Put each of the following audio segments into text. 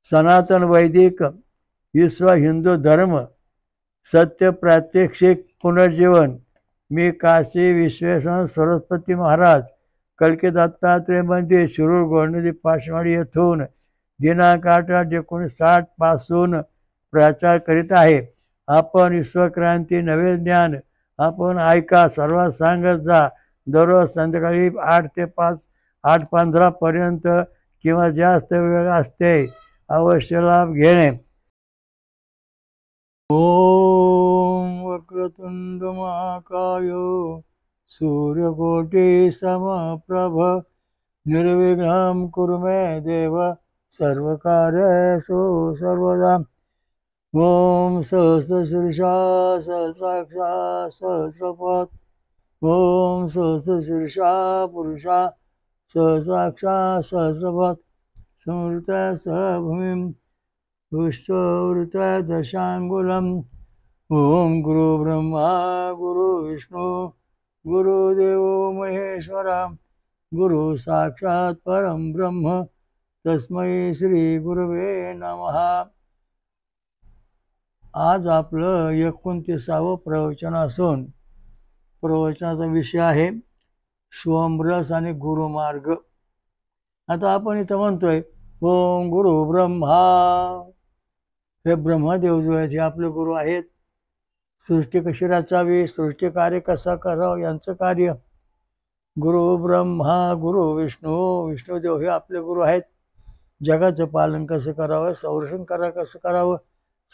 सनातन वैदिक विश्व हिंदू धर्म सत्य प्रात्यक्षिक पुनर्जीवन। मी काशी विश्वेश्वर सरस्वती महाराज कलकी दत्तात्रय मंदिर शिरूर गोंडदी पाचवाडी येथून दिनांक 8/8/1960 पासून प्रचार करीत आहे। आपण विश्वक्रांती नवे ज्ञान आपण ऐका, सर्वात सांगत जा। दररोज संध्याकाळी 8 ते 8:15 पर्यंत किंवा जास्त वेळ असते। अवश्य लाभ घेणे। ओम वक्रतुंड महाकाय सूर्यकोटि समप्रभ निर्विघ्नं कुरु मे देव सर्वकार्येषु सर्वदा। ओम सहस्रशीर्षा सहस्राक्षा सहस्रपाद। ओम सहस्रशीर्षा पुरुषा सहस्राक्षा सहस्रपाद। समृता सह भूमिं पुष्टवृता दशांगुलम्। ओम गुरु ब्रह्मा गुरु विष्णु गुरुदेवो महेश्वरा गुरु साक्षात परम ब्रह्म तस्मै श्री गुरवे नमः। आज आपलं 29वं प्रवचन असून प्रवचनाचा विषय आहे सोमरस आणि गुरुमार्ग। आता आपण इथं म्हणतोय ओम गुरु ब्रह्मा, हे ब्रह्मदेव जो आहेत हे आपले गुरु आहेत। सृष्टी कशी रचावी, सृष्टी कार्य कसं करावं यांचं कार्य। गुरु ब्रह्मा गुरु विष्णू, विष्णुदेव हे आपले गुरु आहेत। जगाचं पालन कसं करावं, संरक्षण कसं करावं,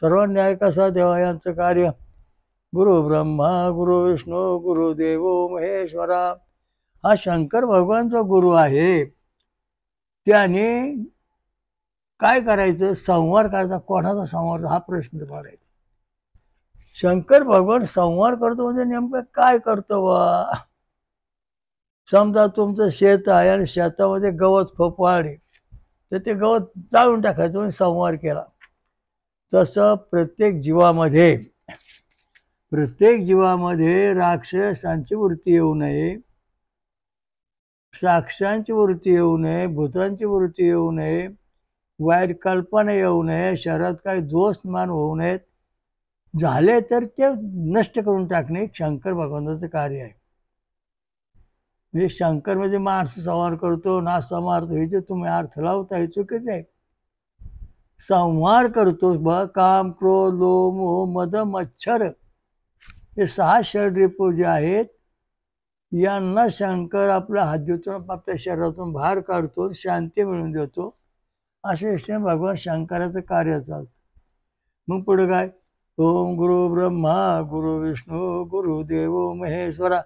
सर्व न्याय कसा द्यावा यांचं कार्य। गुरु ब्रह्मा गुरु विष्णू गुरुदेवो महेश्वरा, हा शंकर भगवान जो गुरु आहे त्याने काय करायचं, संहार करायचा। कोणाचा संहार हा प्रश्न पडायचा। शंकर भगवान संहार करतो म्हणजे नेमकं काय करतो बा। समजा तुमचं शेत आहे आणि शेतामध्ये गवत फोपाळले तर ते गवत जाळून टाकायचं म्हणजे संहार केला। तसं प्रत्येक जीवामध्ये राक्षसांची वृत्ती येऊ नये, साक्षांची वृत्ती येऊ नये, भूतांची वृत्ती येऊ नये, वाईट कल्पना येऊ नये, शरीरात काही दोष निर्माण होऊ नयेत। झाले तर ते नष्ट करून टाकणे शंकर भगवंताचं कार्य आहे। म्हणजे शंकर म्हणजे माणसं संहार करतो ना संहारतो हे जे तुम्ही अर्थ लावता हे चुकीचं आहे। संहार करतो काम क्रोध लोभ मोह मद मच्छर हे 6 षड्रिपू जे आहेत यांना शंकर आपल्या हाद्यातून आपल्या शरीरातून बाहेर काढतो, शांती मिळवून देतो। अशा दृष्टीने भगवान शंकराचं कार्य चालतं। मग पुढे काय, ओम गुरु ब्रह्मा गुरु विष्णू गुरुदेवो महेश्वरा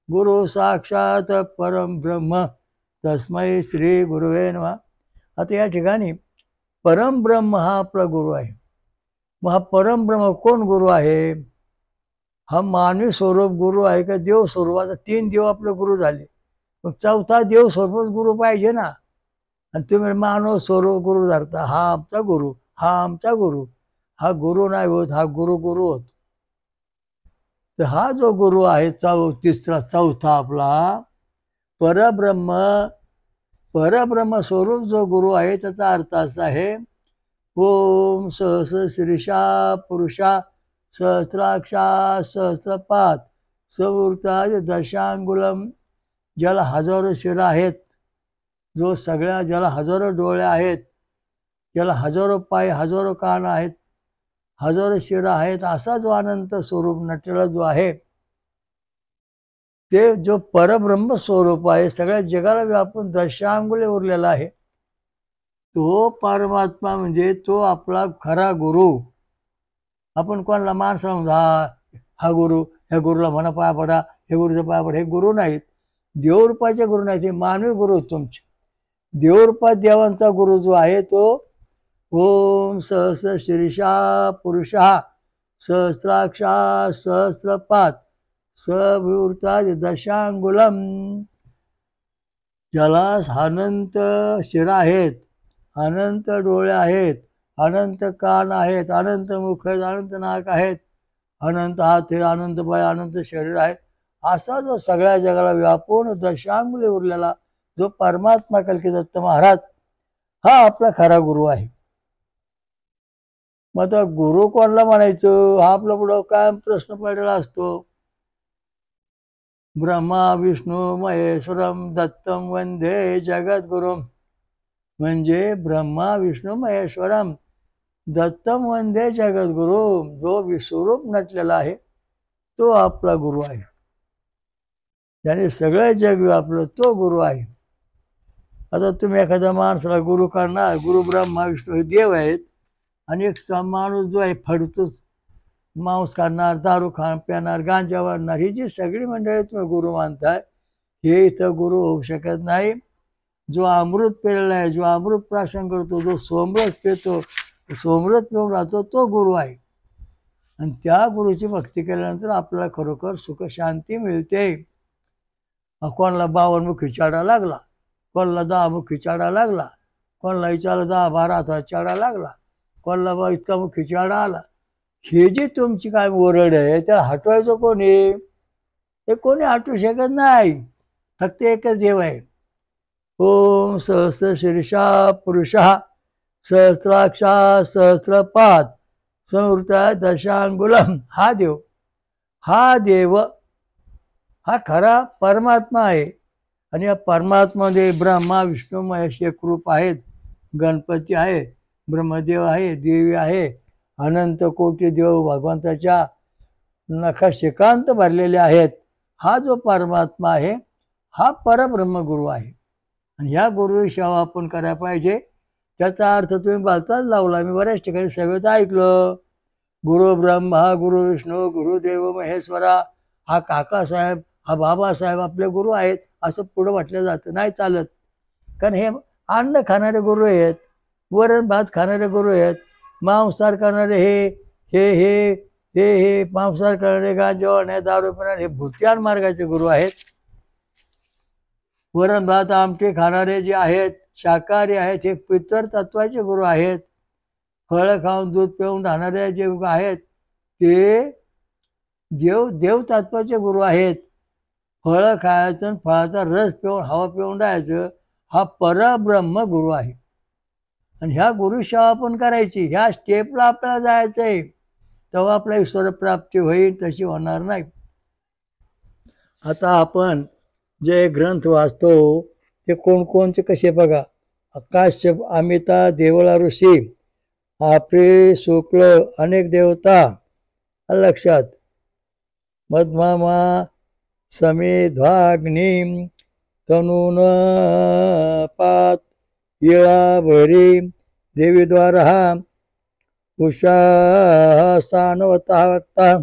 गुरु साक्षात परम ब्रह्म तस्मै श्री गुरुवे नमः। आता या ठिकाणी परम ब्रह्म हा आपला गुरु आहे। मग हा परम ब्रह्म कोण गुरु आहे? हा मानवी स्वरूप गुरु आहे का देव स्वरूपाचा? 3 देव आपले गुरु झाले, मग 4था देव स्वरूप गुरु पाहिजे ना। आणि तुम्ही मानव स्वरूप गुरु धरता, हा आमचा गुरु, हा आमचा गुरु। हा गुरु नाही होत, हा गुरु होत। तर हा जो गुरु आहे चौथा आपला परब्रह्म स्वरूप जो गुरु आहे त्याचा अर्थ असा आहे ओम सहस्रशीर्षा पुरुषा सहस्राक्षा सहस्रपाद सवृता दशांगुलम। ज्याला हजारो शिरा आहेत, जो सगळ्या ज्याला हजारो डोळे आहेत, ज्याला हजारो पाय हजारो कान आहेत, हजारो शिरा आहेत, असा जो अनंत स्वरूप नटलेला जो आहे ते जो परब्रह्म स्वरूप आहे, सगळ्या जगाला व्यापून दशांगुले उरलेला आहे। तो परमात्मा म्हणजे तो आपला खरा गुरु। आपण कोणाला माणसाला म्हणतो हा गुरु, ह्या गुरुला म्हणा पाया पडा, हे गुरुचा पाया पडा, हे गुरु नाहीत, देवरूपाचे गुरु नाहीत, हे मानवी गुरु तुमचे। देवरूपात देवांचा गुरु जो आहे तो ओम सहस्रशीर्षा पुरुषा सहस्राक्षा सहस्रपाद सवृता दशांगुलम। ज्याला अनंत शिरा आहेत, अनंत डोळे आहेत, अनंत कान आहेत, अनंत मुख आहेत, अनंत नाक आहेत, अनंत हात आहेत, अनंत पाय, अनंत शरीर आहेत, असा जो सगळ्या जगाला व्यापून दशांगुले उरलेला जो परमात्मा कलकी दत्त महाराज हा आपला खरा गुरु आहे। मग आता गुरु कोणाला म्हणायचं हा आपला पुढं काय प्रश्न पडलेला असतो. ब्रह्मा विष्णू महेश्वरम दत्तम वंदे जगद्गुरु. म्हणजे ब्रह्मा विष्णू महेश्वरम दत्तम वंदे जगद्गुरु. जो विश्वरूप नटलेला आहे तो आपला गुरु आहे. त्याने सगळं जग व्यापलं तो गुरु आहे. आता तुम्ही एखाद्या माणसाला गुरु करणार, गुरु ब्रह्मा विष्णू हे देव आहेत, आणि एक माणूस जो आहे फडतोच, मांस खाणार, दारू पिणार, गांजा वाढणार, ही जी सगळी मंडळी तुम्ही गुरु मानताय, हे इथं गुरु होऊ शकत नाही. जो अमृत पेलेला आहे, जो अमृत प्राशन करतो, जो सोमरस पितो, सोमरस पिऊन राहतो, तो गुरु आहे. आणि त्या गुरुची भक्ती केल्यानंतर आपल्याला खरोखर सुख शांती मिळते. कोणाला 52 मुखी चाडा लागला, कोणाला 10 मुखी चाडा लागला, कोणाला विचारला 10-12 हातात चाडा लागला, कोणाला इतका मुखी चाडा आला. हे जी तुमची काय ओरड आहे त्याला हटवायचं कोणी? हे कोणी हटवू शकत नाही. फक्त एकच देव आहे. ओम सहस्र शीर्षा पुरुषा सहस्राक्षा सहस्रपाद संवृत दशांगुलम. हा देव हा खरा परमात्मा आहे. आणि या परमात्म्यामध्ये ब्रह्मा विष्णू महेश एक रूप आहेत. गणपती आहे, ब्रह्मदेव आहे, देवी आहे, अनंत कोटी देव भगवंताच्या नखाशिकांत भरलेले आहेत. हा जो परमात्मा आहे हा परब्रह्म गुरु आहे. आणि ह्या गुरु सेवा आपण करायला पाहिजे. त्याचा अर्थ तुम्ही बोलताच लावला. मी बऱ्याच ठिकाणी सगळं ऐकलं. गुरु ब्रह्मा गुरु विष्णू गुरुदेव महेश्वरा. हा काकासाहेब, हा बाबासाहेब आपले गुरु आहेत असं पुढं म्हटलं जातं. नाही चालत. कारण हे अन्न खाणारे गुरु आहेत, वरण भात खाणारे गुरु आहेत, मांसाहार करणारे हे हे हे हे हे मांसाहार करणारे, गांजा, दारू पिणारे हे भूत्यान मार्गाचे गुरु आहेत. वरण भात आमटे खाणारे जे आहेत, शाकाहारी आहेत, हे पितर तत्वाचे गुरु आहेत. फळं खाऊन दूध पिऊन राहणारे जे आहेत ते देव तत्वाचे गुरु आहेत. फळं खायचं, फळाचा रस पिऊन हवा पिऊन राहायचं, हा परब्रह्म गुरु आहे. आणि ह्या गुरुसेवा आपण करायची. ह्या स्टेपला आपल्याला जायचं आहे, तेव्हा आपल्या ईश्वर प्राप्ती होईल. तशी होणार नाही. आता आपण जे ग्रंथ वाचतो ते कोणकोणते कसे बघा. काश्यप, अमिता, देवळा ऋषी, आपरे, शुक्ल, अनेक देवता लक्षात. मधमामा, समेध्वाग्नी, तनून पात, इळा भरी, देवीद्वारा, उषा सानवता,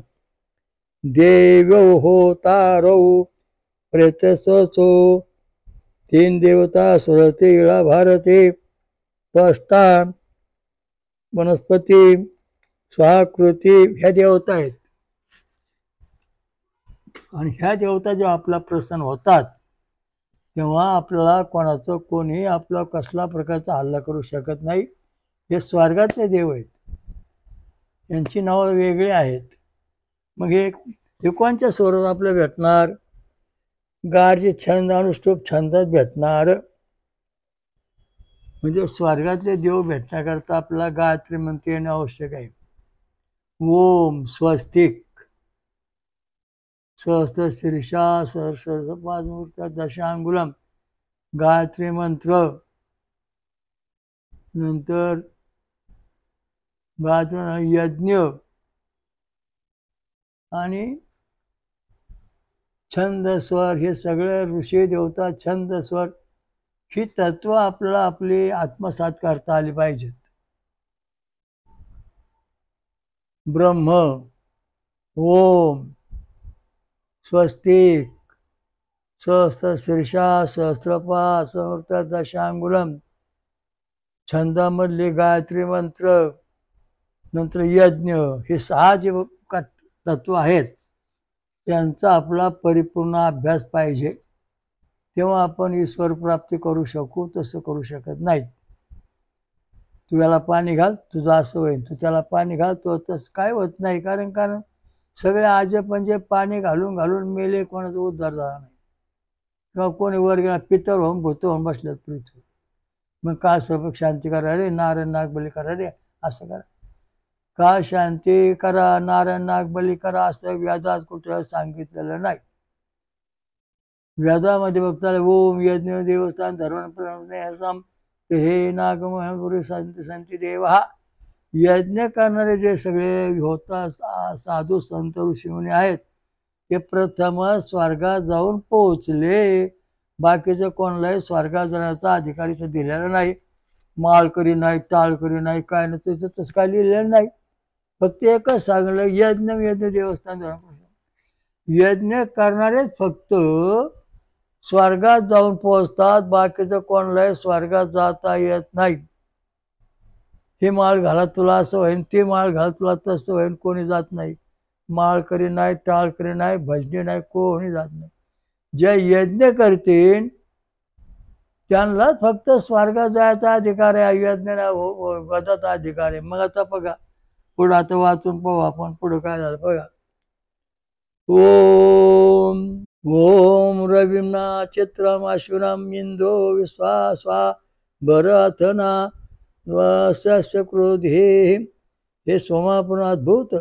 देव होतारौ, प्रेतसो, 3 देवता, सुरते, इळा, भारती, त्वष्टा, वनस्पती, स्वाकृती, ह्या देवता आहेत. आणि ह्या देवता जेव्हा आपला प्रसन्न होतात तेव्हा आपल्याला कोणाचं कोणी आपला कसला प्रकारचा हल्ला करू शकत नाही. हे स्वर्गातले देव आहेत, यांची नावं वेगळी आहेत. मग हे कोणत्या स्वरूपात आपल्याला भेटणार? गारचे छंद अनुष्टुप छंदात भेटणार. म्हणजे स्वर्गातले देव भेटण्याकरता आपल्याला गायत्री मंत्र येणे आवश्यक आहे. ओम स्वस्तिक, सहस्त्र शीर्षा सहस्र पाद दशांगुलम, गायत्री मंत्र. नंतर गायत्री यज्ञ आणि छंद स्वर, हे सगळे ऋषी देवता छंद स्वर ही तत्व आपल्याला आपली आत्मसात करता आली पाहिजेत. ब्रह्म, ओम, स्वस्तिक, सहस्त्र शीर्षा सहस्त्रपाद समर्थ दशांगुलम, छंदामधले गायत्री मंत्र, नंतर यज्ञ, हे 6 जे तत्व आहेत त्यांचा आपला परिपूर्ण अभ्यास पाहिजे. तेव्हा आपण ईश्वर प्राप्ती करू शकू. तसं करू शकत नाही. तू याला पाणी घाल तुझं असं होईल, तू त्याला पाणी घाल तो तसं काय होत नाही. कारण सगळे आजे म्हणजे पाणी घालून घालून मेले, कोणाचा उद्धार झाला नाही. किंवा कोणी वर गेला पितर होऊन भूत होऊन बसल्यात पृथ्वी. मग काळ सर्व शांती करा रे, नारायण नागबली करा रे, असं करा. का शांती करा, नारायण नागबली करा असं वेदात कुठं सांगितलेलं नाही. वेदामध्ये बघताना ओम यज्ञ देवस्थान धर्म हे नागमपुरी संती देव हा यज्ञ करणारे जे सगळे होता साधू संत ऋषीमुनी आहेत ते प्रथम स्वर्गात जाऊन पोहोचले. बाकीचं कोणालाही स्वर्गात जाण्याचा अधिकारी तर दिलेला नाही. माळकरी नाही, टाळकरी नाही, काय नाही, त्याचं तसं काय लिहिलेलं नाही. फक्त एकच सांगलं यज्ञ देवस्थान यज्ञ करणारेच फक्त स्वर्गात जाऊन पोहोचतात. बाकीचं कोणालाही स्वर्गात जाता येत नाही. हे माळ घाला तुला असं होईन, ते माळ घाल तुला तसं होईन, कोणी जात नाही. माळकरी नाही, टाळकरी नाही, भजनी नाही, कोणी जात नाही. जे यज्ञ करतील त्यांनाच फक्त स्वर्गात जायचा अधिकार आहे. यज्ञाला वदाचा अधिकार आहे. मग आता बघा पुढं आता वाचून पाहू आपण पुढं काय झालं बघा. ओम ओम रविना चित्रम अश्विनम इंदो विश्वास्वा भरथना वस्य क्रोधे. हे सोमापूर्ण अद्भुत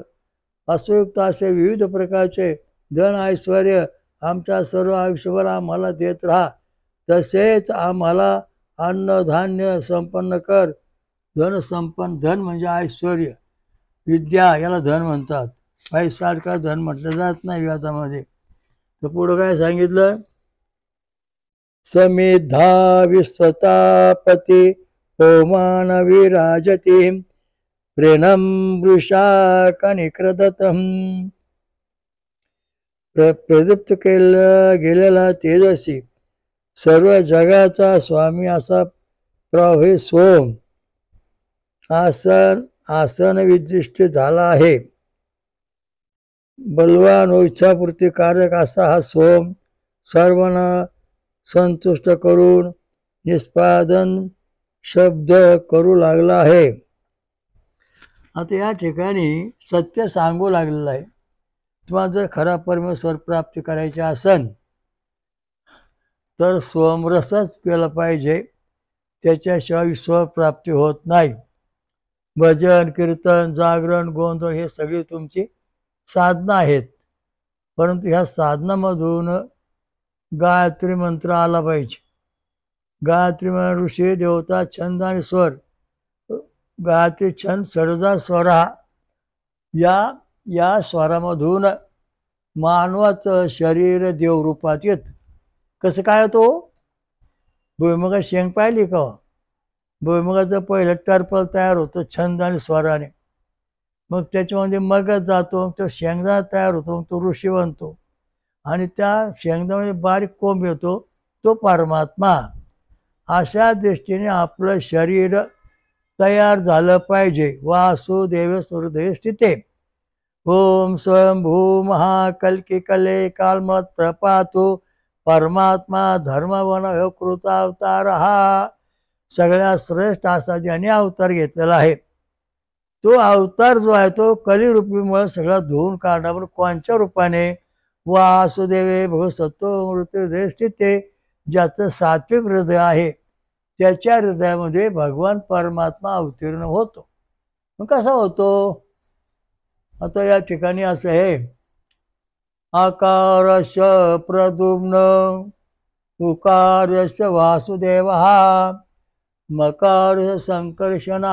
असूयुक्त असे विविध प्रकारचे धन ऐश्वर आमच्या सर्व आयुष्यभर आम्हाला देत राहा. तसेच आम्हाला अन्नधान्य संपन्न कर. धन संपन्न, धन म्हणजे ऐश्वर, विद्या याला धन म्हणतात. पैसाडका धन म्हटलं जात नाही वेदामध्ये. तर पुढं काय सांगितलं. समिधा विश्वतापती होमान विराजती प्रेणम वृषा कनिक्रदतम. प्रदीप्त केला गेलेला तेजस्वी सर्व जगाचा स्वामी असा प्रभू सोम आसन विदृष्ट झाला आहे. बलवान व इच्छापूर्तीकारक असा हा सोम सर्वांना संतुष्ट करून निष्पादन शब्द करू लागला आहे. आता या ठिकाणी सत्य सांगू लागलेलं आहे. तुम्हाला जर खरा परमेश्वर प्राप्ती करायची असेल तर स्वमरसच केलं पाहिजे. त्याच्याशिवाय ईश्वर प्राप्ती होत नाही. भजन कीर्तन जागरण गोंधळ हे सगळी तुमची साधना आहेत. परंतु ह्या साधनामधून गायत्री मंत्र आला पाहिजे. गायत्री मंत्र ऋषी देवता छंद आणि स्वर. गायत्री छंद सडजा स्वरा या स्वरामधून मानवाचं शरीर देवरूपात येत. कसं काय होतो. भुईमुगात शेंग पाहिली का. भुईमुगाचं पहिलं टर्पल तयार होतं छंद आणि स्वराने. मग त्याच्यामध्ये मगच जातो, तो शेंगदाणा तयार होतो, तो ऋषी बनतो. आणि त्या शेंगदाण्यामध्ये बारीक कोंब येतो, तो परमात्मा. अशा दृष्टीने आपलं शरीर तयार झालं पाहिजे. वासुदेव हृदय स्थिते. ओम स्वयंभू महाकल्की कले कालमत प्रपातो परमात्मा धर्मवन कृता अवतार. हा सगळ्यात श्रेष्ठ असा ज्याने अवतार घेतलेला आहे. तो अवतार जो आहे तो कलिरूपीमुळे सगळा धुवून काढला. पण कोणच्या रूपाने. वासुदेवे भगवसत्व हृदय स्थिते. ज्याचं सात्विक हृदय आहे त्याच्या हृदयामध्ये भगवान परमात्मा अवतीर्ण होतो. मग कसा होतो. आता या ठिकाणी असं आहे. आकारश प्रद्युम्न उकारश वासुदेव मकार संकर्षण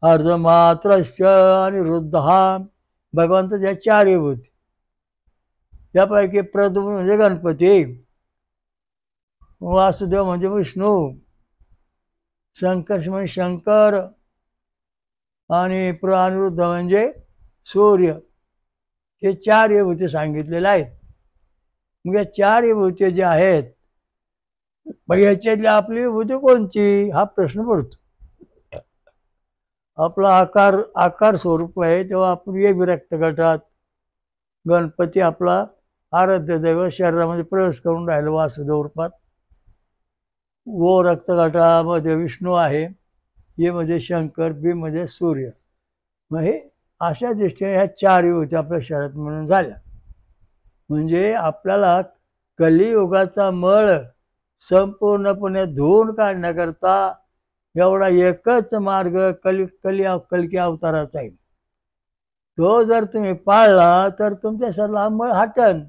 अर्धमात्रस्य अनिरुद्ध. भगवंताच्या चारी भूत. यापैकी प्रद्युम्न म्हणजे गणपती, वासुदेव म्हणजे विष्णू, संकर्ष म्हणजे शंकर आणि अनिरुद्ध म्हणजे सूर्य. हे चार विभूती सांगितलेले आहेत. मग या चार विभूती जे आहेत याच्यातली आपली विभूती कोणची हा प्रश्न पडतो. आपला आकार स्वरूप आहे तेव्हा आपण ये विरक्त गटात गणपती आपला आराध्य दैवत शरीरामध्ये प्रवेश करून राहिलो वासुदेव रूपात. वो रक्त गटामध्ये विष्णू आहे, ये मध्ये शंकर, बी मध्ये सूर्य. मग हे अशा दृष्टीने ह्या चार विभूती आपल्या शरीरात म्हणून झाल्या. म्हणजे आपल्याला कलियुगाचा मळ संपूर्णपणे धुवून काढण्याकरता एवढा एकच मार्ग कलकी अवताराचा आहे. तो जर तुम्ही पाळला तर तुमच्या शरीराला मळ हटन.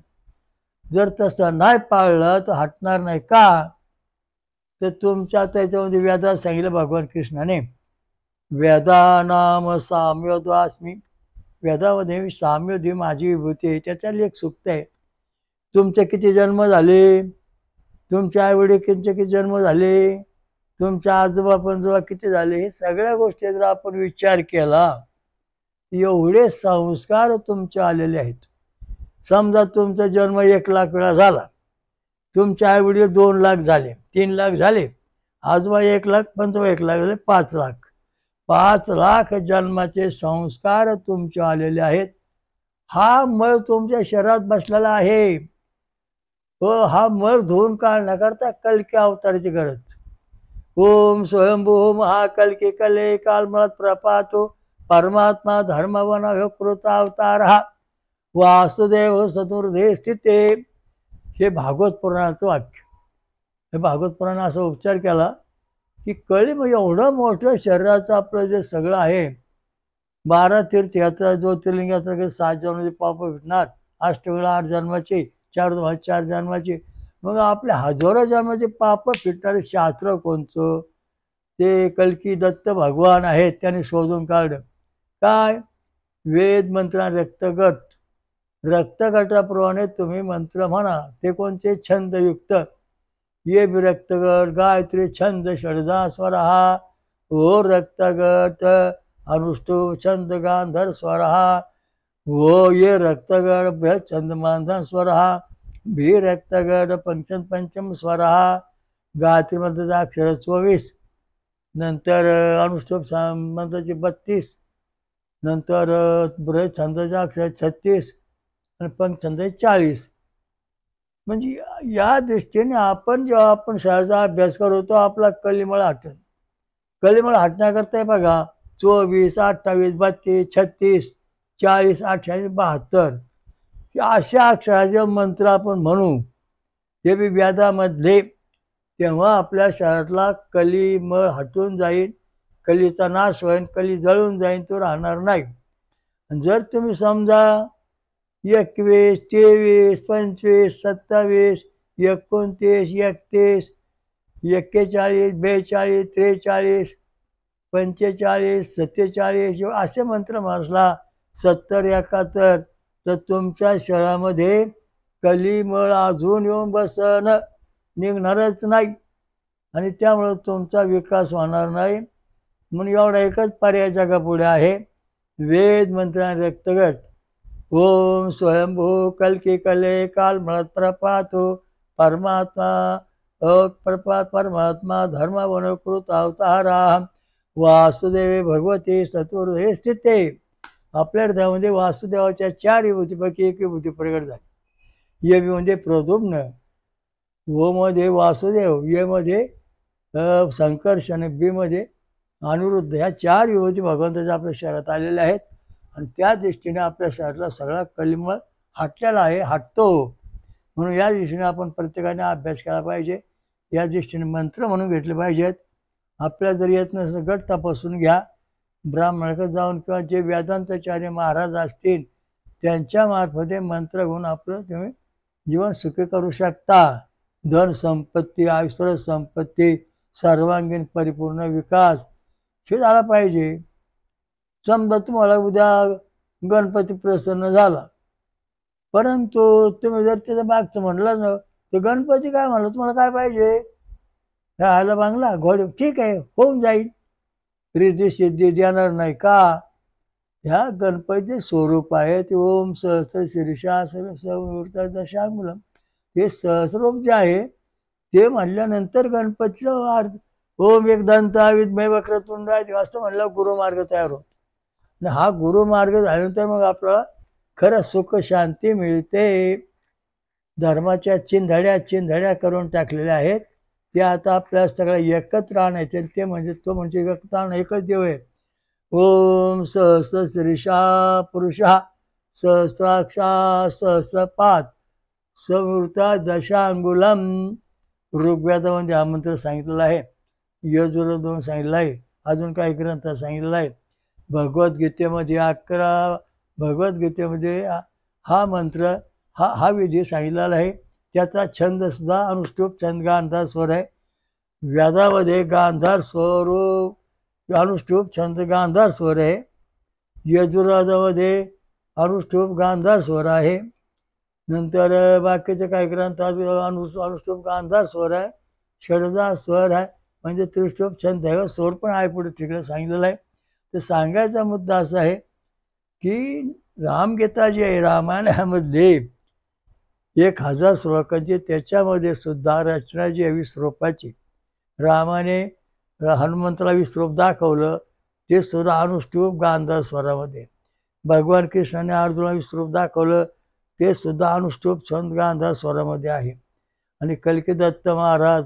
जर तसं नाही पाळलं तर हटणार नाही. का तर तुमच्या त्याच्यामध्ये वेदात सांगितलं भगवान कृष्णाने, वेदानाम साम्योद्वास्मी, वेदामध्ये साम्योदी माझी विभूती आहे. त्याच्यात एक सुक्त आहे, तुमचे किती जन्म झाले, तुमच्या आईवडिलांचे किती जन्म झाले, तुमच्या आजोबा पणजोबा किती झाले, हे सगळ्या गोष्टी जर आपण विचार केला, एवढे संस्कार तुमचे आलेले आहेत. समजा तुमचा जन्म 1,00,000 वेळा झाला, तुमचे आईवडील 2,00,000 झाले, 3,00,000 झाले, आजोबा 1,00,000, पणजोबा 1,00,000 झाले, 5,00,000. 5,00,000 जन्माचे संस्कार तुमचे आलेले आहेत. हा मळ तुमच्या शरीरात बसलेला आहे. हो, हा मळ धुवून काढण्याकरता कलकी अवताराची गरज. ओम स्वयंभू महाकलकी कले कालमळात प्रपातो परमात्मा धर्मवन कृत अवतार वासुदेव चतुर्धे स्थिते. हे भागवत पुराणाचं वाक्य. हे भागवत पुराण असा उच्चार केला की कळी मग एवढं मोठं शरीराचं आपलं जे सगळं आहे, 12 तीर्थयात्रा, ज्योतिर्लिंग यात्रा, 7 जन्माचे पाप भेटणार, अष्टवेळा 8 जन्माचे, 4 जन्माचे, मग आपल्या हजारो जन्माचे पाप फिटणारे शास्त्र कोणचं? ते कलकी दत्त भगवान आहेत, त्यांनी शोधून काढलं. काय? वेद मंत्र रक्तगट. रक्तगटाप्रमाणे तुम्ही मंत्र म्हणा. ते कोणते? छंदयुक्त. ये रक्तगट गायत्री छंद षडजा स्वर ओ रक्तगट अनुष्टुप छंद गांधर स्वर ओ ये रक्तगट बृहत छंद मानधन स्वर भी रक्तगट पंचम स्वर गायत्री मंत्राचा अक्षर 24, नंतर अनुष्टुप मंत्राचे 32, नंतर बृहत छंदाचा अक्षर 36 आणि पंचछंद 40. म्हणजे या दृष्टीने आपण जेव्हा आपण शाळेचा अभ्यास करतो आपला कलिमळ हटल. कलिमळ हटण्याकरता बघा 24, 28, 32, 36, 40, 88, 72 अशा अक्षराचे मंत्र आपण म्हणू, ते बी वेदामधले, तेव्हा आपल्या शरीरातला कलिमळ हटून जाईल, कलीचा नाश होईल, कली जळून जाईल, तो राहणार नाही. जर तुम्ही समजा 21, 23, 25, 27, 29, 31, 41, 42, 43, 45, 47 असे मंत्र म्हटला, 70, 71, तर तुमच्या शरीरामध्ये कलिमळ अजून येऊन बसन, निघणारच नाही आणि त्यामुळं तुमचा विकास होणार नाही. म्हणून एवढा एकच पर्याय जगापुढे आहे, वेद मंत्र रक्तगट. ओम स्वयंभू कलकी कले काल मळत प्रपातो परमात्मा परमात्मा धर्म वनकृत अवतारा वासुदेवे भगवती चतुर्धे स्थिते. आपल्या हृदयामध्ये वासुदेवाच्या 4 विभूतीपैकी एक विभूती प्रगट झाली. ये म्हणजे प्रद्युम्न, ओ मध्ये वासुदेव, ये मध्ये संकर्षण, बी मध्ये अनिरुद्ध, ह्या 4 विभूती भगवंताच्या आपल्या शरीरात आलेल्या आहेत. आणि त्या दृष्टीने आपल्या शरीरातला सगळा कलिमळ हटलेला आहे, हटतो. म्हणून या दृष्टीने आपण प्रत्येकाने अभ्यास केला पाहिजे. या दृष्टीने मंत्र म्हणून घेतले पाहिजेत. आपल्या जर येत नसेल गट तपासून घ्या, ब्राह्मणाकडे जाऊन किंवा जे वेदांताचार्य महाराज असतील त्यांच्या मार्फते मंत्र घेऊन आपलं तुम्ही जीवन सुखी करू शकता. धन संपत्ती, ऐश्वर्य संपत्ती, सर्वांगीण परिपूर्ण विकास हे झाला पाहिजे. समजा तुम्हाला उद्या गणपती प्रसन्न झाला, परंतु तुम्ही जर त्याचं मागचं म्हणलं ना, ते गणपती काय म्हणलं, तुम्हाला काय पाहिजे? राहायला बांगला, घोडे, ठीक आहे, होऊन जाईल. रिद्धी सिद्धी देणार नाही. का? ह्या गणपतीचे स्वरूप आहे ते ओम सहस्र शीर्षा दशांगुलम. हे सहस्ररूप जे आहे ते म्हणल्यानंतर गणपतीचं अर्थ ओम एक दंता विद्मय वक्रतुंड असं म्हणलं गुरुमार्ग तयार होतो. हा गुरुमार्ग झाल्यानंतर मग आपल्याला खरं सुख शांती मिळते. धर्माच्या चिंधड्या करून टाकलेल्या आहेत, ते आता आपल्या सगळ्या एकत्र आणायचे. ते म्हणजे तो म्हणजे एकच देव आहे. ओम सहस्र शीर्षा पुरुषा सहस्राक्षा सहस्रपाद समृता दशांगुलम. ऋग्वेदामध्ये हा मंत्र सांगितलेला आहे. यजुर्वेद सांगितलं आहे. अजून काही ग्रंथ सांगितलं आहे. भगवद्गीतेमध्ये भगवद्गीतेमध्ये हा मंत्र हा विधी सांगितलेला आहे. त्याचा छंद सुद्धा अनुष्टुप छंद गांधार स्वर आहे. वेदामध्ये गांधार स्वरूप अनुष्टुप छंद गांधार स्वर आहे. यजुर्वेदामध्ये अनुष्टुप गांधार स्वर आहे. नंतर बाकीचे काही ग्रंथात अनुष्टुप गांधार स्वर आहे. षडजा स्वर आहे, म्हणजे त्रिष्टुप छंद आहे. स्वर पण आहे पुढे तिकडे सांगितलेलं आहे. तर सांगायचा मुद्दा असा आहे की रामगीता जी आहे रामायणामध्ये 1000 श्लोकांची, त्याच्यामध्ये सुद्धा रचना जी आहे 20 श्लोकाची. रामाने हनुमंताला 20 श्लोक दाखवलं, ते सुद्धा अनुष्टुप गांधार स्वरामध्ये. भगवान कृष्णाने अर्जुनाला 20 श्लोक दाखवलं, ते सुद्धा अनुष्टुप छंद गांधार स्वरामध्ये आहे. आणि कल्की दत्त महाराज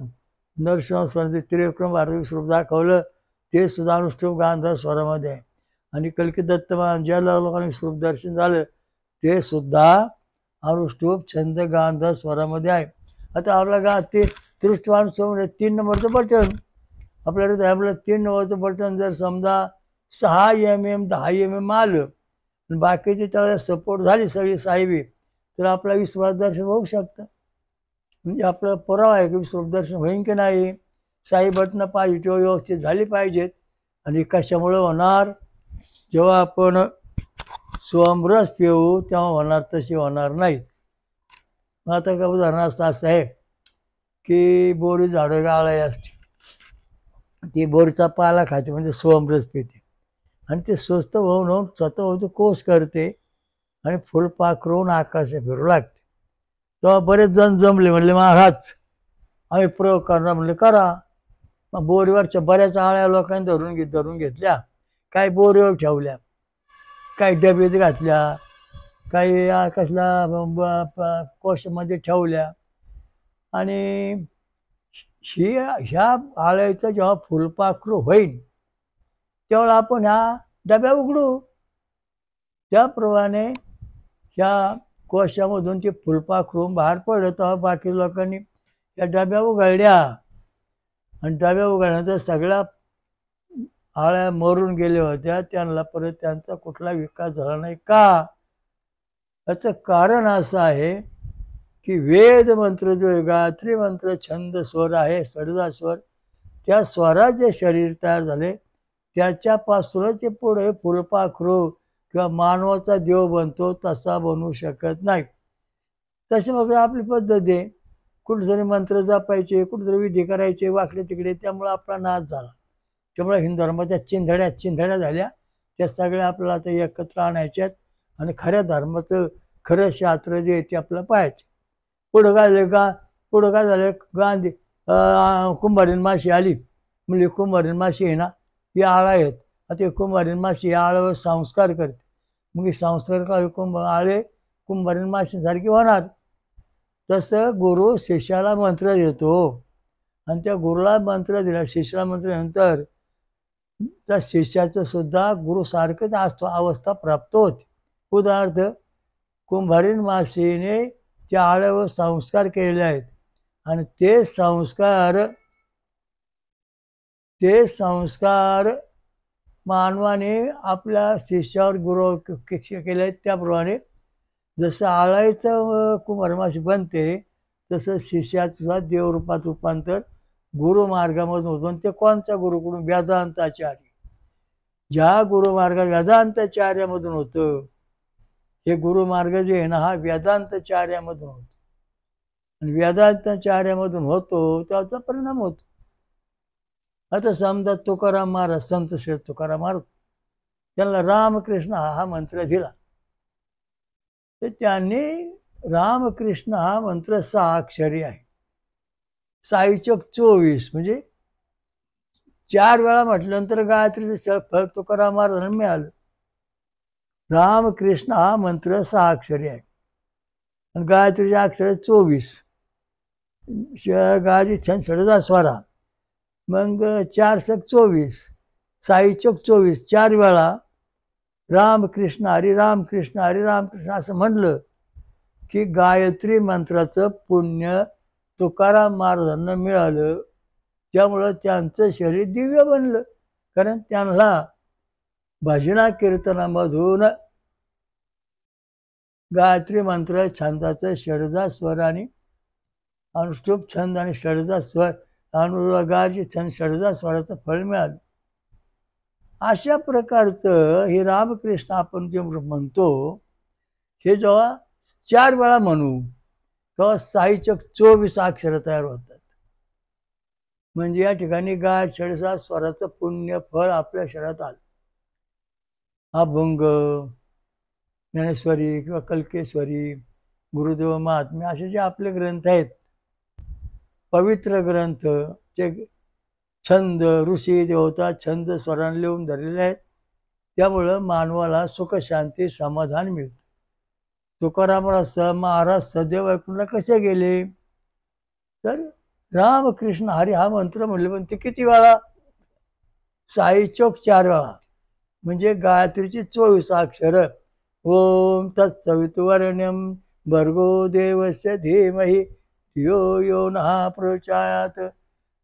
नरसिंह स्वामी त्रिविक्रम भारत स्वरूप दाखवलं, ते सुद्धा अनुष्टुप गांधार स्वरामध्ये आहे. आणि कल्की दत्त महाराज ज्या लोकांनी स्वरूप दर्शन झालं, ते सुद्धा अनुष्टुप छंद गांधार स्वरामध्ये आहे. आता आपला ते त्रिष्टवान स्वरूप 3 नंबरचं बटन आपल्याला 3 नंबरचं बटन जर समजा 6 mm 10 mm आलं, बाकीची त्याला सपोर्ट झाली सगळी साहेबी, तर आपला विश्वास दर्शन होऊ शकतं. म्हणजे आपला पुरावा आहे की विश्वास दर्शन होईन की नाही. साई बटणं पॉझिटिव्ह व्यवस्थित झाली पाहिजेत. आणि कशामुळं होणार? जेव्हा आपण सोमरस पिऊ तेव्हा होणार, तशी होणार नाहीत. आता का उदाहरण असं आहे की बोरी झाडं गाळाई असते, ती बोरीचा पाला खाते म्हणजे सोमरस पिते, आणि ते स्वस्त होऊन स्वतः होऊन कोस करते आणि फुलपाखरून आकाशात फिरू लागते. तेव्हा बरेच जण जमले, म्हणले महाराज आम्ही प्रयोग करणार. म्हणले करा. मग बोरीवरच्या बऱ्याच आळ्या लोकांनी धरून घेतल्या, काही बोरीवर ठेवल्या, काही डबेत घातल्या, काही कसला कोशामध्ये ठेवल्या. आणि ह्या आळ्याचं जेव्हा फुलपाखरू होईल तेव्हा आपण ह्या डब्या उघडू. त्याप्रमाणे ह्या कोशामधून ते फुलपाखरून बाहेर पडलं. तेव्हा बाकी लोकांनी त्या डब्या उघडल्या, आणि डब्या उघडल्यानंतर सगळ्या आळ्या मरून गेल्या होत्या. त्यांना परत त्यांचा कुठला विकास झाला नाही. का? याचं कारण असं आहे की वेद मंत्र जो आहे, गायत्री मंत्र छंद स्वर आहे, षडजा स्वर, त्या स्वरात जे शरीर तयार झाले त्याच्यापासूनच ते पुढे फुलपाखरू किंवा मानवाचा देव बनतो, तसा बनवू शकत नाही. तसे मग आपली पद्धत आहे, कुठेतरी मंत्र जपायचे, कुठेतरी विधी करायचे वाकडे तिकडे, त्यामुळे आपला नाश झाला. त्यामुळे हिंदू धर्माच्या चिंधड्या झाल्या, त्या सगळ्या आपल्याला आता एकत्र आणायच्यात आणि खऱ्या धर्माचं खरं शास्त्र जे आहे ते आपल्याला पाहायचं. पुढं काय झालं, गांधी कुंभारीन माशी आली, म्हणजे कुंभारीन माशी आहे ना, ही आळा आहेत. आता कुंभारीन माशी या आळावर संस्कार करते. मग ही संस्कार का आळे कुंभारीन माशीसारखी होणार. तसं गुरु शिष्याला मंत्र देतो, आणि त्या गुरुला मंत्र दिला, शिष्याला मंत्र दिल्यानंतर त्या शिष्याचं सुद्धा गुरुसारखंच अवस्था प्राप्त होते. उदाहरणार्थ कुंभारीन माशीने त्या आळ्यावर संस्कार केलेले आहेत, आणि ते संस्कार मानवाने आपल्या शिष्यावर गुरु केले आहेत. त्याप्रमाणे जसं आळाईचं कुंभार माशी बनते, तसं शिष्याचं सुद्धा देवरूपात रूपांतर गुरुमार्गामधून होतो. ते कोणत्या गुरुकडून? वेदांताचार्य. ज्या गुरुमार्ग वेदांताचार्यामधून होतं, हे गुरुमार्ग जे आहे ना, हा वेदांताचार्यामधून होतो, आणि वेदांताचार्यामधून होतो त्याचा परिणाम होतो. आता समजा तुकाराम महाराज, संत श्री तुकाराम महाराज, त्यांना रामकृष्ण हा मंत्र दिला, तर त्यांनी रामकृष्ण हा मंत्र 6 अक्षरी आहे. 6 24 म्हणजे 4 वेळा म्हटल्यानंतर गायत्रीचं फळ तुकाराम महाराजांना मिळालं. रामकृष्ण हा मंत्र 6 अक्षरी आहे, आणि गायत्रीचे अक्षर 24. गायत्री छंद षडजा स्वरा, मग 4 × 24, 6 × 24, 4 वेळा रामकृष्ण हरी रामकृष्ण हरी रामकृष्ण असं म्हणलं की गायत्री मंत्राचं पुण्य तुकाराम महाराजांना मिळालं. त्यामुळं त्यांचं शरीर दिव्य बनलं. कारण त्यांना भजना कीर्तनामधून गायत्री मंत्र छंदाचं षडजा स्वर आणि अनुष्टुप छंद आणि षडजा स्वर अनुरागाची छंद षडजा स्वराचं फळ मिळालं. अशा प्रकारचं हे रामकृष्ण आपण जे म्हणतो, हे जेव्हा 4 वेळा म्हणू तेव्हा साईच्या 24 अक्षरं तयार होतात. म्हणजे या ठिकाणी गाय षडजा स्वराचं पुण्य फळ आपल्या शरीरात आलं. अभंग, ज्ञानेश्वरी किंवा कल्केश्वरी, गुरुदेव महात्म्य असे जे आपले ग्रंथ आहेत, पवित्र ग्रंथ, जे छंद ऋषी देवता छंद स्वरांनी लिहून धरलेले आहेत, त्यामुळं मानवाला सुख शांती समाधान मिळतं. तुकाराम महाराज सदैव वैकुंठला कसे गेले? तर रामकृष्ण हरी हा मंत्र म्हणले, पण ते किती वेळा? साईचोक 4 वेळा. म्हणजे गायत्रीची 24 अक्षर. ओम तत्सवितुर्वरेण्यं भर्गो देवस्य धीमहि धियो यो नः प्रचोदयात्.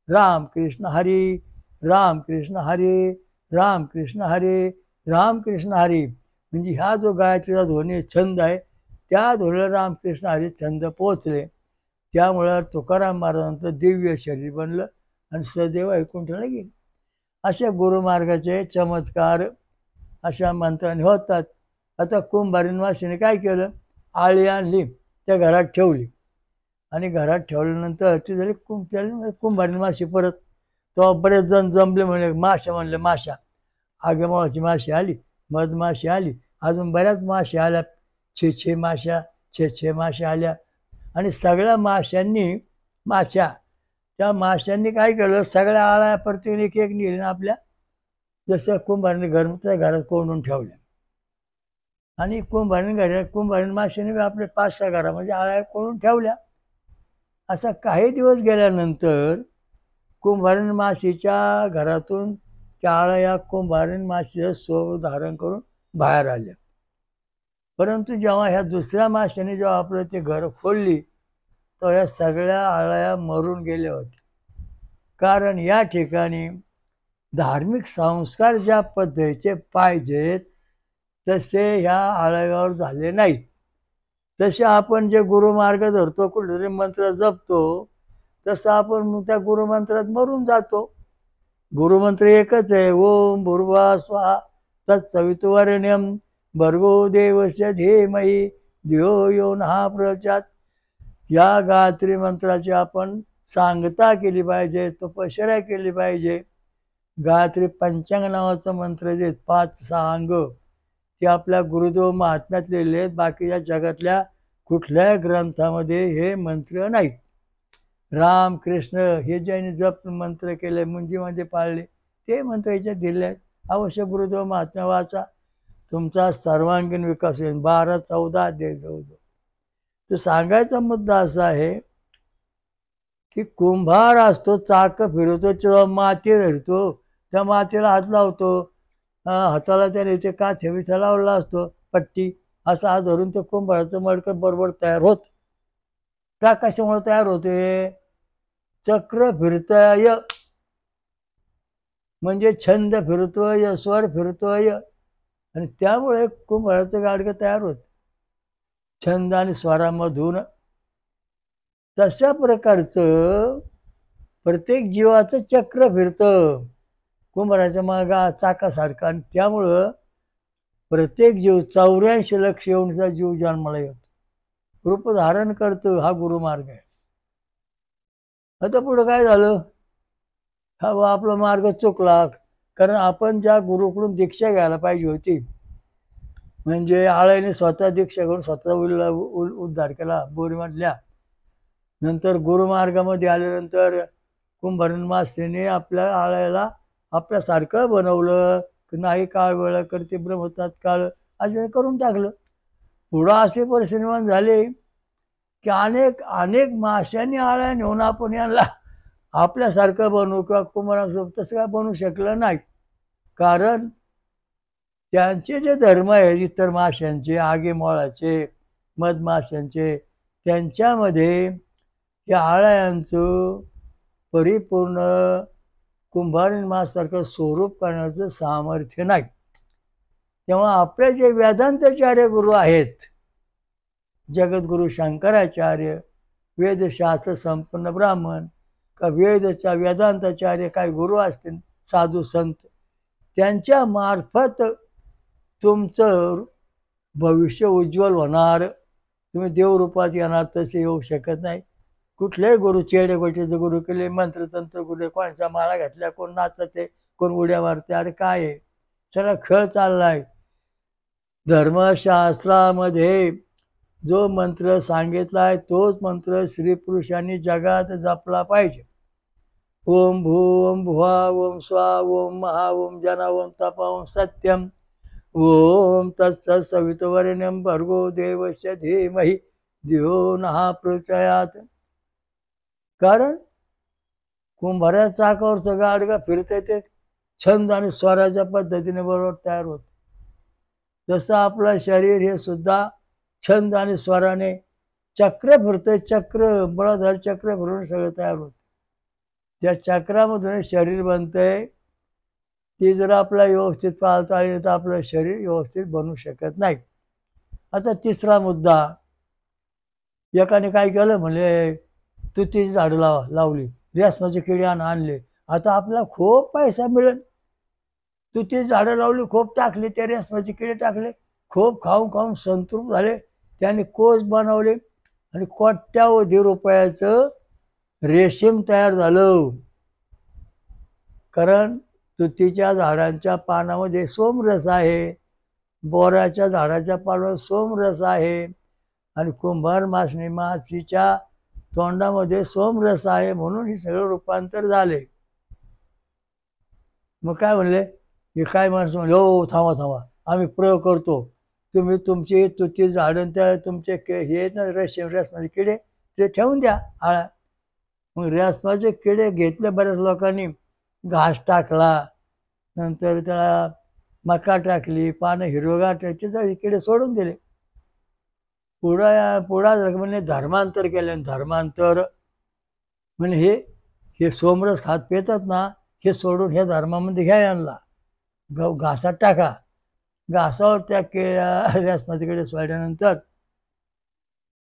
रामकृष्ण हरी, रामकृष्ण हरी, रामकृष्ण हरी, रामकृष्ण हरी. म्हणजे ह्या जो गायत्रीचा ध्वनी छंद आहे, त्या ध्वनीला रामकृष्ण हरी छंद पोचले. त्यामुळं तुकाराम महाराजांचं दिव्य शरीर बनलं आणि सदैव वैकुंठाला गेले. अशा गुरुमार्गाचे चमत्कार अशा मंत्रांनी होतात. आता कुंभारवासीने काय केलं? आळी आणली, त्या घरात ठेवली आणि घरात ठेवल्यानंतर ती झाली कुंभारीण माशी. परत तेव्हा बरेच जण जमले, म्हणले माशा, म्हणले माशा. आगेमावाची माशी आली, मधमाशी आली, अजून बऱ्याच माशी आल्या, छे माशा, छे माशा आल्या. आणि सगळ्या त्या माशांनी काय केलं? सगळ्या आळ्या प्रत्येकाने एक एक नेली आपल्या जसं कुंभारीने घरात कोंडून ठेवल्या. आणि कुंभारीण माशाने आपल्या 5-6 घरामध्ये आळ्या कोंडून ठेवल्या. असा काही दिवस गेल्यानंतर कुंभारीण माशीच्या घरातून त्या आळ्या कुंभारीण माशीचं स्वरूप धारण करून बाहेर आल्या. परंतु जेव्हा ह्या दुसऱ्या माशाने जेव्हा आपलं ते घर खोलली, तर या सगळ्या आळ्या मरून गेल्या होत्या. कारण या ठिकाणी धार्मिक संस्कार ज्या पद्धतीचे पाहिजेत तसे ह्या आळ्यावर झाले नाहीत. तसे आपण जे गुरुमार्ग धरतो, कुठेतरी मंत्र जपतो, तसं आपण त्या गुरुमंत्रात मरून जातो. गुरुमंत्र एकच आहे, ओम भूर्भुवः स्वः तत्सवितुर्वरेण्यं भर्गो देवस्य धीमहि धियो यो नः प्रचोदयात्. या गायत्री मंत्राची आपण सांगता केली पाहिजे, तपश्चर्या केली पाहिजे. गायत्री पंचांग नावाचं मंत्र जे 5-6 अंग ते आपल्या गुरुदेव महात्म्यात लिहिले आहेत. बाकीच्या जगातल्या कुठल्याही ग्रंथामध्ये हे मंत्र नाहीत. रामकृष्ण हे ज्यांनी जप मंत्र केले, मुंजीमध्ये पाळले, ते मंत्र याच्यात दिले आहेत. अवश्य गुरुदेव महात्म्या वाचा, तुमचा सर्वांगीण विकास होईल. 12-14 अध्याय जवळजवळ. तर सांगायचा मुद्दा असा आहे की कुंभार असतो, चाक फिरवतो, तेव्हा माती धरतो, त्या मातीला हात लावतो, हाताला त्याने ते काथ्या लावला असतो, पट्टी, असा हात धरून ते कुंभाराचं मडकं बरोबर तयार होत. का कशामुळे तयार होते? चक्र फिरतय म्हणजे छंद फिरतोय, स्वर फिरतोय, आणि त्यामुळे कुंभाराचं गाडगं तयार होत छंद आणि स्वरामधून. तशा प्रकारचं प्रत्येक जीवाचं चक्र फिरतं कुंभाराच्या मागा चाकासारखं, आणि त्यामुळं प्रत्येक जीव 84 लक्ष येऊनचा जीव जन्माला येतो, रूप धारण करतो. हा गुरुमार्ग आहे. आता पुढं काय झालं? हा आपला मार्ग चुकला. कारण आपण ज्या गुरुकडून दीक्षा घ्यायला पाहिजे होती, म्हणजे आळ्याने स्वतः दीक्षा घेऊन स्वतः उद्धार केला बोरीमधल्या. नंतर गुरुमार्गामध्ये आल्यानंतर कुंभारीण मास्त्रीने आपल्या आळ्याला आपल्यासारखं बनवलं, की नाही काळ वेळ करते ब्रह्मतात काळ, असं करून टाकलं. पुढं असे परिस्थिती निर्माण झाले की अनेक माशांनी आळ्या नेऊन आपण यांना आपल्यासारखं बनवू किंवा कुंभारांसोबत तसं काय बनवू शकलं नाही. कारण त्यांचे जे धर्म आहेत इतर माशांचे, आगेमोळाचे, मधमाशांचे, त्यांच्यामध्ये या आळ्यांचं परिपूर्ण कुंभारमासारखं स्वरूप करण्याचं सामर्थ्य नाही. तेव्हा आपले जे वेदांताचार्य गुरु आहेत, जगद्गुरु शंकराचार्य, वेदशास्त्र संपन्न ब्राह्मण, का वेदच्या वेदांताचार्य काय गुरु असतील, साधू संत, त्यांच्या मार्फत तुमचं भविष्य उज्ज्वल होणार. तुम्ही देवरूपात येणार तसे येऊ शकत नाही. कुठल्याही गुरु, चेडे गोटीचे गुरु केले, मंत्रतंत्र गुरु, कोणाच्या माळा घातल्या, कोण नाचते, कोण उड्या मारते, अरे काय आहे, सगळा खेळ चाललाय. धर्मशास्त्रामध्ये जो मंत्र सांगितलाय तोच मंत्र स्त्री पुरुषांनी जगात जपला पाहिजे. ओम भू ओम भुवा ओम स्वा ओम महा ओम जना ओम तपा ओम सत्यम ओम तत्सत् सवितुर्वरेण्यं भर्गो देवस्य धीमहि धियो नः प्रचोदयात्. कारण कुंभाऱ्या चाकावरचं गाडगा फिरतंय ते छंद आणि स्वराच्या पद्धतीने बरोबर तयार होत. जसं आपलं शरीर हे सुद्धा छंद आणि स्वराने चक्र फिरतंय, चक्र बळाधर चक्र फिरून सगळं तयार होत. त्या चक्रामधून शरीर बनतंय. ती जर आपला व्यवस्थित पाळता आली तर आपलं शरीर व्यवस्थित बनू शकत नाही. आता तिसरा मुद्दा, एकाने काय केलं, म्हणले तुतीची झाडं लावली, रेशमाचे किडे आणले, आता आपल्याला खूप पैसा मिळेल. तुतीची झाडं लावली, खूप टाकली, ते रेशमाचे किडे टाकले, खूप खाऊन खाऊन संतृप्त झाले, त्याने कोष बनवले आणि कोट्यावधी रुपयाचं रेशीम तयार झालं. कारण तुतीच्या झाडांच्या पानामध्ये सोमरस आहे, बोराच्या झाडाच्या पानावर सोमरस आहे, आणि कुंभार माशीच्या तोंडामध्ये सोमरस आहे, म्हणून हे सगळं रूपांतर झाले. मग काय म्हणले, हे काय माणसं म्हणले, हो थांबा थांबा, आम्ही प्रयोग करतो, तुम्ही तुमची तुती झाडं त्या तुमचे हे ना रेशमाचे किडे ते ठेवून द्या आळा. मग रेशमाचे किडे घेतले बऱ्याच लोकांनी, घास टाकला, नंतर त्याला मका टाकली, पानं हिरवगार टाकली, तर किडे सोडून दिले. पुढा म्हणजे धर्मांतर केलं. धर्मांतर म्हणजे हे सोमरस खात पेतात ना, हे सोडून ह्या धर्मामध्ये घ्या, यांना घासात टाका. घासावर त्या रेशमाचे किडे सोडल्यानंतर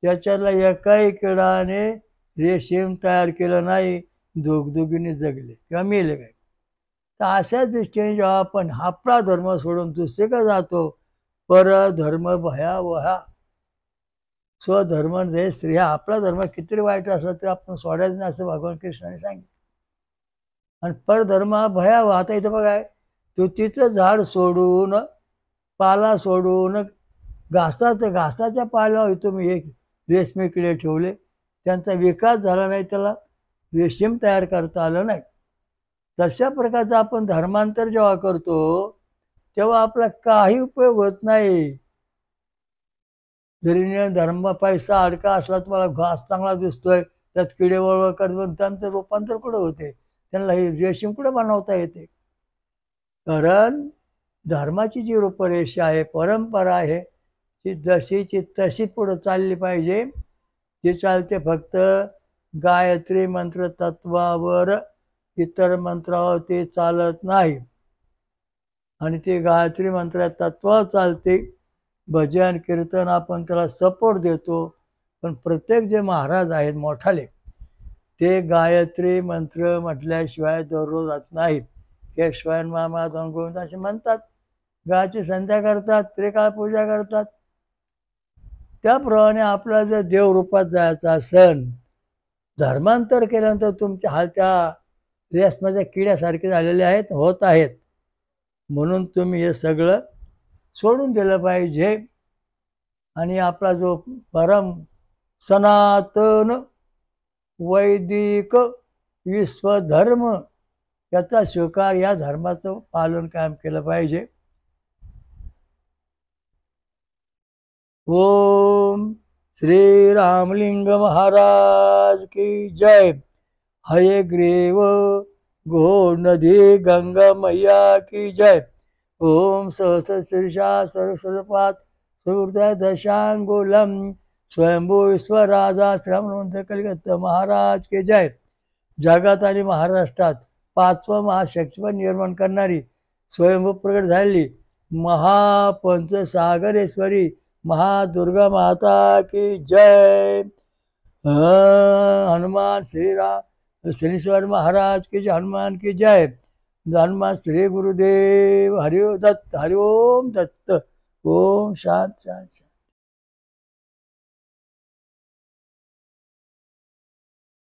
त्याच्यातला एकाही किडाने रेशीम तयार केलं नाही, दोघदुघीने जगले किंवा मेले काय. तर अशा दृष्टीने जेव्हा आपण आपला धर्म सोडून दुसरीकडे जातो, परधर्म भयावहा, स्वधर्म रे स्त्रिया, आपला धर्म किती वाईट असला तरी आपण सोडायचं नाही, असं भगवान कृष्णाने सांगितलं. आणि परधर्म हा भयावह. आता इथं बघाय, तुतीचं झाड सोडून, पाला सोडून घासाच्या पाल्यावर तुम्ही एक रेशमी किडे ठेवले, त्यांचा विकास झाला नाही, त्याला रेशीम तयार करता आलं नाही. तशा प्रकारचं आपण धर्मांतर जेव्हा करतो तेव्हा आपला काही उपयोग होत नाही. जरी धर्म पैसा अडका असला, तुम्हाला घास चांगला दिसतोय, त्यात किडे वळवळ करतो, त्यांचं रूपांतर कुठं होते, त्यांना ही रेशीम कुठं बनवता येते. कारण धर्माची जी रूपरेषा आहे, परंपरा आहे, ती जशीची तशी पुढं चालली पाहिजे. ती चालते फक्त गायत्री मंत्र तत्वावर, इतर मंत्रावर ते चालत नाही. आणि ते गायत्री मंत्र तत्वावर चालते. भजन कीर्तन आपण त्याला सपोर्ट देतो, पण प्रत्येक जे महाराज आहेत मोठाले, ते गायत्री मंत्र म्हटल्याशिवाय दररोज जात नाहीत. केशवाय मामा दोन गोविंद असे म्हणतात, गायची संध्या करतात, त्रिकाळ पूजा करतात. त्याप्रमाणे आपला जर देवरूपात जायचा असेल, धर्मांतर केल्यानंतर तुमच्या हाल त्या रेशमाच्या किड्यासारखे झालेले आहेत, होत आहेत. म्हणून तुम्ही हे सगळं सोडून दिलं पाहिजे आणि आपला जो परम सनातन वैदिक विश्वधर्म, याचा स्वीकार, या धर्माचं पालन कायम केलं पाहिजे. ओम श्री रामलिंग महाराज की जय. हयग्रीव गो नदी गंगा मैया की जय. ओम सहस्रशीर्षा सरस्वपात सुहृदय दशांगुलम स्वयंभू ईश्वराजा श्रमणवंत कलिगत महाराज के जय. जगात आणि महाराष्ट्रात पाचवं महाशक्तिपीठ निर्माण करणारी स्वयंभू प्रकट झालेली महापंचसागरेश्वरी महादुर्गा माता की जय. हनुमान श्रीराम शनीश्वर महाराज की जय. हनुमान की जय. हनुमान श्री गुरुदेव हरिओ दत्त. हरिओम दत्त. ओम शांत शांत.